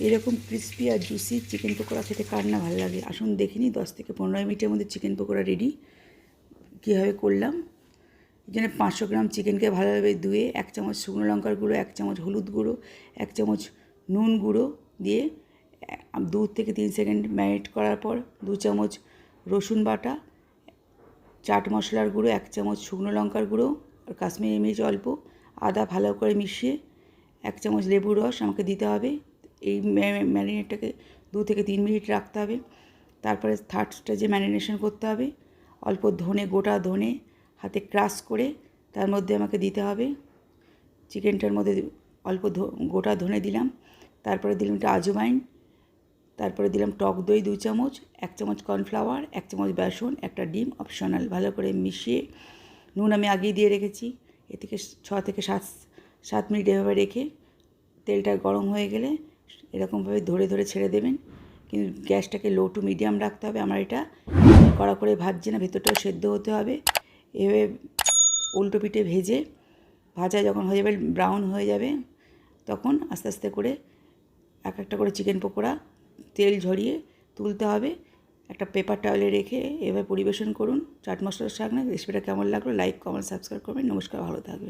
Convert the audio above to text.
এরকম ক্রিস্পি আর juicy chicken pakora খেতে কার না ভালো লাগে। আসুন দেখিনি 10 থেকে 15 মিনিটের মধ্যে চিকেন পকোড়া রেডি। কীভাবে করলাম, এখানে 500 গ্রাম চিকেনকে ভালোভাবে ধুয়ে 1 চামচ শুকনো লঙ্কার গুঁড়ো, 1 চামচ হলুদ গুঁড়ো, 1 চামচ নুন গুঁড়ো দিয়ে 2 থেকে 3 সেকেন্ড ম্যারিনেট করার পর 2 চামচ রসুন বাটা, চাট মশলার গুঁড়ো, 1 চামচ শুকনো লঙ্কার গুঁড়ো আর কাশ্মীরি মির্চ অল্প, আদা ভালো করে মিশিয়ে 1 চামচ লেবুর রস আমাকে দিতে হবে। এই ম্যারিনেটটাকে 2 থেকে 3 মিনিট রাখতে হবে। তারপরে থার্ড স্টেজে ম্যারিনেশন করতে হবে। অল্প ধনে, গোটা ধনে হাতে ক্রাশ করে তার মধ্যে আমাকে দিতে হবে। চিকেনটার মধ্যে অল্প গোটা ধনে দিলাম, তারপরে দিলাম একটা আজওয়াইন, তারপরে দিলাম টক দই 2 চামচ, 1 চামচ কর্নফ্লাওয়ার, 1 চামচ বেসন, একটা ডিম অপশনাল। ভালো করে মিশিয়ে নুন আমি আগেই দিয়ে রেখেছি। এ থেকে 6 থেকে 7 মিনিট এভাবে রেখে তেলটা গরম হয়ে গেলে এরকমভাবে ধরে ধরে ছেড়ে দেবেন, কিন্তু গ্যাসটাকে লো টু মিডিয়াম রাখতে হবে। আমার এটা কড়া করে ভাজছি না, ভেতরটাও সেদ্ধ হতে হবে। এভাবে উল্টো পিঠে ভেজে ভাজা যখন হয়ে যাবে, ব্রাউন হয়ে যাবে, তখন আস্তে আস্তে করে একটা করে চিকেন পকোড়া তেল ঝরিয়ে তুলতে হবে। একটা পেপার টাওয়েলে রেখে এভাবে পরিবেশন করুন চাট মশলার সঙ্গে। রেসিপিটা কেমন লাগলো লাইক, কমেন্ট, সাবস্ক্রাইব করবেন। নমস্কার, ভালো থাকবেন।